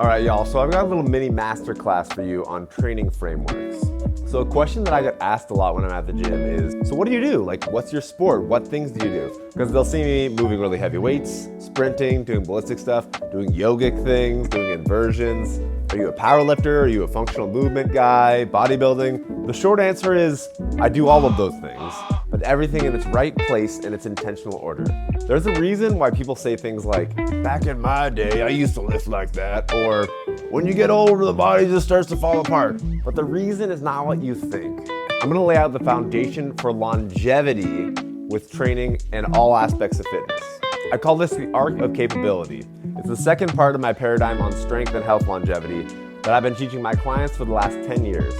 All right, y'all, so I've got a little mini masterclass for you on training frameworks. So a question that I get asked a lot when I'm at the gym is, so what do you do? Like, what's your sport? What things do you do? Because they'll see me moving really heavy weights, sprinting, doing ballistic stuff, doing yogic things, doing inversions. Are you a power lifter? Are you a functional movement guy? Bodybuilding? The short answer is, I do all of those things, but everything in its right place in its intentional order. There's a reason why people say things like, back in my day, I used to lift like that, or when you get older, the body just starts to fall apart. But the reason is not what you think. I'm gonna lay out the foundation for longevity with training and all aspects of fitness. I call this the arc of capability. It's the second part of my paradigm on strength and health longevity that I've been teaching my clients for the last 10 years.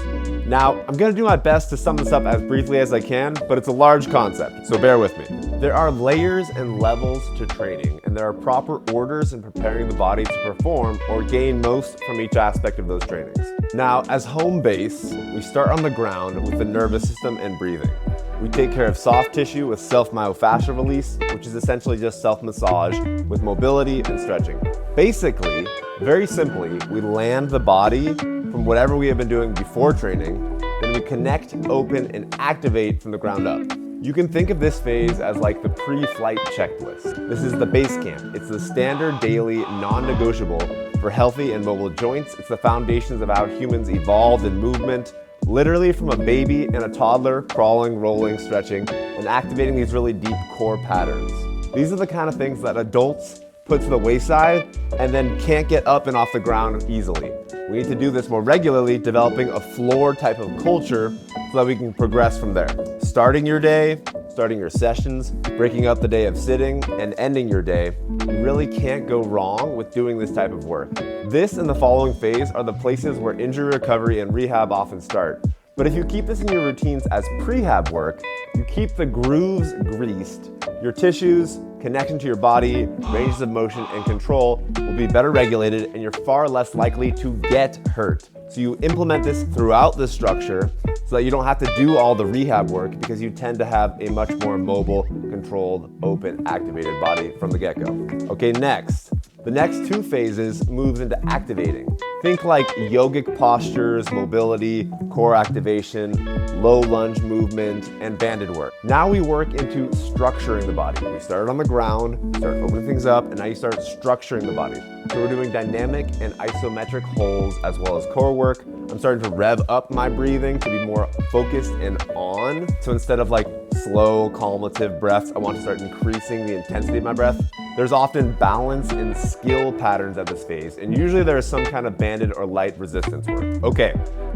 Now, I'm gonna do my best to sum this up as briefly as I can, but it's a large concept, so bear with me. There are layers and levels to training, and there are proper orders in preparing the body to perform or gain most from each aspect of those trainings. Now, as home base, we start on the ground with the nervous system and breathing. We take care of soft tissue with self-myofascial release, which is essentially just self-massage with mobility and stretching. Basically, very simply, we land the body from whatever we have been doing before training, then we connect, open, and activate from the ground up. You can think of this phase as like the pre-flight checklist. This is the base camp. It's the standard daily non-negotiable for healthy and mobile joints. It's the foundations of how humans evolved in movement, literally from a baby and a toddler, crawling, rolling, stretching, and activating these really deep core patterns. These are the kind of things that adults put to the wayside and then can't get up and off the ground easily. We need to do this more regularly, developing a floor type of culture so that we can progress from there. Starting your day, starting your sessions, breaking up the day of sitting, and ending your day, you really can't go wrong with doing this type of work. This and the following phase are the places where injury recovery and rehab often start. But if you keep this in your routines as prehab work, you keep the grooves greased. Your tissues, connection to your body, ranges of motion, and control will be better regulated, and you're far less likely to get hurt. So you implement this throughout the structure so that you don't have to do all the rehab work because you tend to have a much more mobile, controlled, open, activated body from the get-go. Okay, next. The next two phases moves into activating. Think like yogic postures, mobility, core activation, low lunge movement, and banded work. Now we work into structuring the body. We started on the ground, start opening things up, and now you start structuring the body. So we're doing dynamic and isometric holds as well as core work. I'm starting to rev up my breathing to be more focused and on. So instead of like slow, calmative breaths, I want to start increasing the intensity of my breath. There's often balance and skill patterns at this phase, and usually there is some kind of banded or light resistance work. Okay,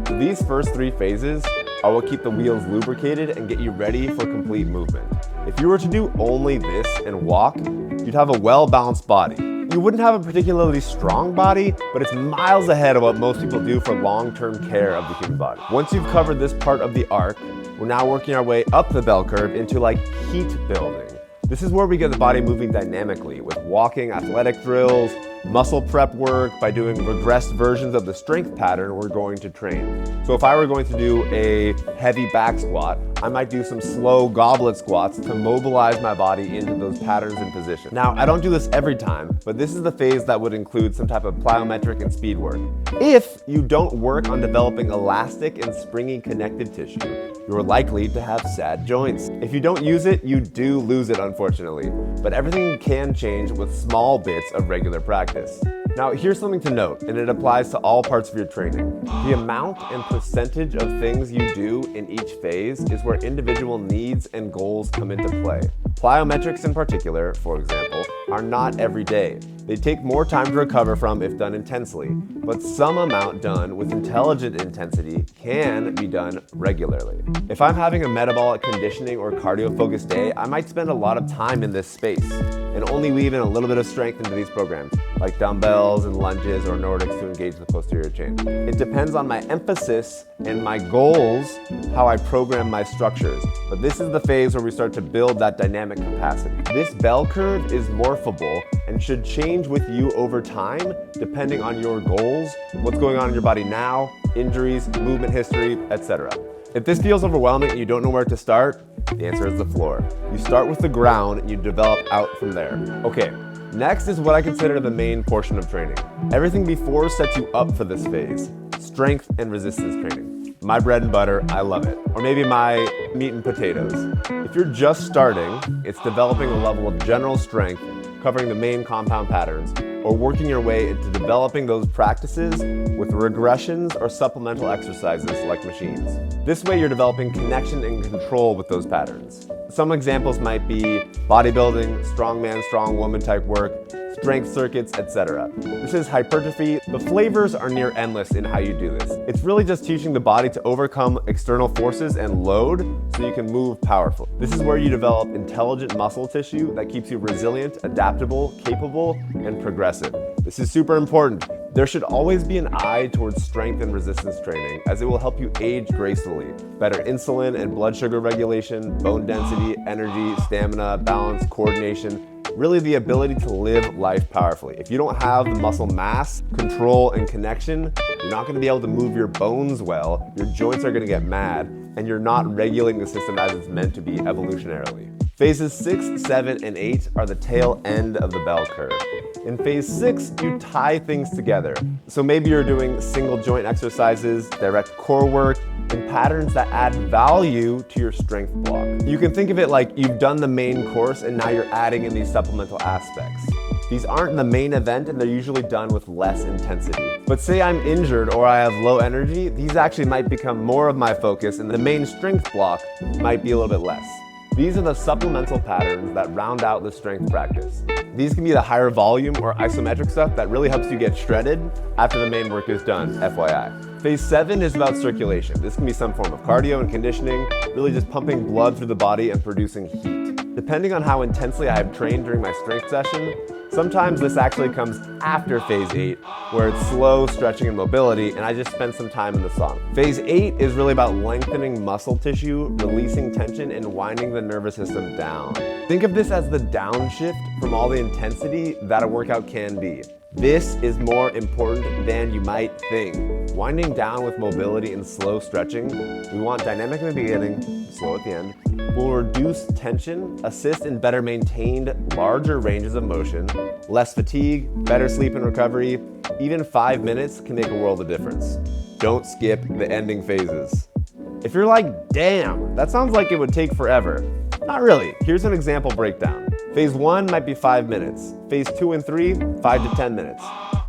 so these first three phases are what keep the wheels lubricated and get you ready for complete movement. If you were to do only this and walk, you'd have a well-balanced body. You wouldn't have a particularly strong body, but it's miles ahead of what most people do for long-term care of the human body. Once you've covered this part of the arc, we're now working our way up the bell curve into like heat building. This is where we get the body moving dynamically with walking, athletic drills, muscle prep work by doing regressed versions of the strength pattern we're going to train. So if I were going to do a heavy back squat, I might do some slow goblet squats to mobilize my body into those patterns and positions. Now, I don't do this every time, but this is the phase that would include some type of plyometric and speed work. If you don't work on developing elastic and springy connective tissue, you're likely to have sad joints. If you don't use it, you do lose it, unfortunately. But everything can change with small bits of regular practice. Now, here's something to note, and it applies to all parts of your training. The amount and percentage of things you do in each phase is where individual needs and goals come into play. Plyometrics in particular, for example, are not every day. They take more time to recover from if done intensely, but some amount done with intelligent intensity can be done regularly. If I'm having a metabolic conditioning or cardio-focused day, I might spend a lot of time in this space and only weave in a little bit of strength into these programs, like dumbbells and lunges or Nordics to engage the posterior chain. It depends on my emphasis and my goals, how I program my structures. But this is the phase where we start to build that dynamic capacity. This bell curve is morphable and should change with you over time, depending on your goals, what's going on in your body now, injuries, movement history, etc. If this feels overwhelming and you don't know where to start, the answer is the floor. You start with the ground and you develop out from there. Okay, Next is what I consider the main portion of training. Everything before sets you up for this phase. Strength and resistance training. My bread and butter, I love it. Or maybe my meat and potatoes. If you're just starting, it's developing a level of general strength, covering the main compound patterns, or working your way into developing those practices with regressions or supplemental exercises like machines. This way you're developing connection and control with those patterns. Some examples might be bodybuilding, strongman, strong woman type work, strength circuits, etc. This is hypertrophy. The flavors are near endless in how you do this. It's really just teaching the body to overcome external forces and load so you can move powerfully. This is where you develop intelligent muscle tissue that keeps you resilient, adaptable, capable, and progressive. This is super important. There should always be an eye towards strength and resistance training, as it will help you age gracefully. Better insulin and blood sugar regulation, bone density, energy, stamina, balance, coordination, really the ability to live life powerfully. If you don't have the muscle mass, control, and connection, you're not gonna be able to move your bones well, your joints are gonna get mad, and you're not regulating the system as it's meant to be evolutionarily. Phases 6, 7, and 8 are the tail end of the bell curve. In phase 6, you tie things together. So maybe you're doing single joint exercises, direct core work, and patterns that add value to your strength block. You can think of it like you've done the main course and now you're adding in these supplemental aspects. These aren't the main event and they're usually done with less intensity. But say I'm injured or I have low energy, these actually might become more of my focus and the main strength block might be a little bit less. These are the supplemental patterns that round out the strength practice. These can be the higher volume or isometric stuff that really helps you get shredded after the main work is done, FYI. Phase 7 is about circulation. This can be some form of cardio and conditioning, really just pumping blood through the body and producing heat. Depending on how intensely I have trained during my strength session, sometimes this actually comes after phase 8, where it's slow stretching and mobility, and I just spend some time in the sauna. Phase 8 is really about lengthening muscle tissue, releasing tension, and winding the nervous system down. Think of this as the downshift from all the intensity that a workout can be. This is more important than you might think. Winding down with mobility and slow stretching, we want dynamic in the beginning, slow at the end, will reduce tension, assist in better maintained, larger ranges of motion, less fatigue, better sleep and recovery. Even 5 minutes can make a world of difference. Don't skip the ending phases. If you're like, damn, that sounds like it would take forever. Not really. Here's an example breakdown. Phase 1 might be 5 minutes. Phase 2 and 3, 5 to 10 minutes.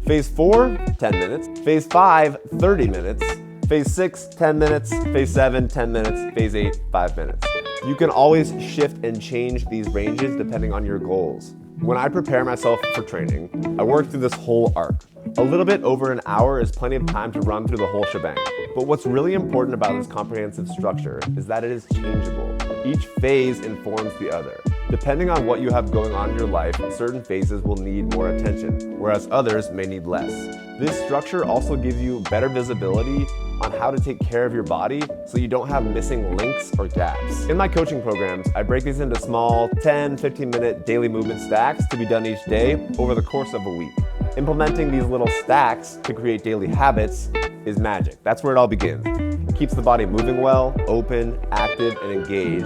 Phase 4, 10 minutes. Phase 5, 30 minutes. Phase 6, 10 minutes. Phase 7, 10 minutes. Phase 8, 5 minutes. You can always shift and change these ranges depending on your goals. When I prepare myself for training, I work through this whole arc. A little bit over an hour is plenty of time to run through the whole shebang. But what's really important about this comprehensive structure is that it is changeable. Each phase informs the other. Depending on what you have going on in your life, certain phases will need more attention, whereas others may need less. This structure also gives you better visibility on how to take care of your body so you don't have missing links or gaps. In my coaching programs, I break these into small 10-15 minute daily movement stacks to be done each day over the course of a week. Implementing these little stacks to create daily habits is magic. That's where it all begins. It keeps the body moving well, open, active, and engaged.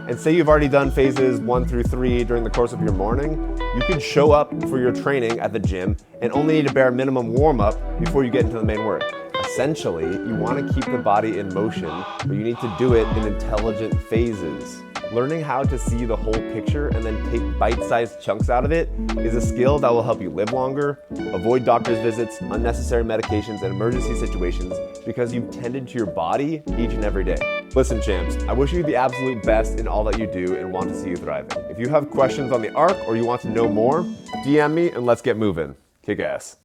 And say you've already done phases 1 through 3 during the course of your morning, you could show up for your training at the gym and only need a bare minimum warm-up before you get into the main work. Essentially, you want to keep the body in motion, but you need to do it in intelligent phases. Learning how to see the whole picture and then take bite-sized chunks out of it is a skill that will help you live longer, avoid doctor's visits, unnecessary medications, and emergency situations because you've tended to your body each and every day. Listen, champs, I wish you the absolute best in all that you do and want to see you thriving. If you have questions on the arc or you want to know more, DM me and let's get moving. Kick ass.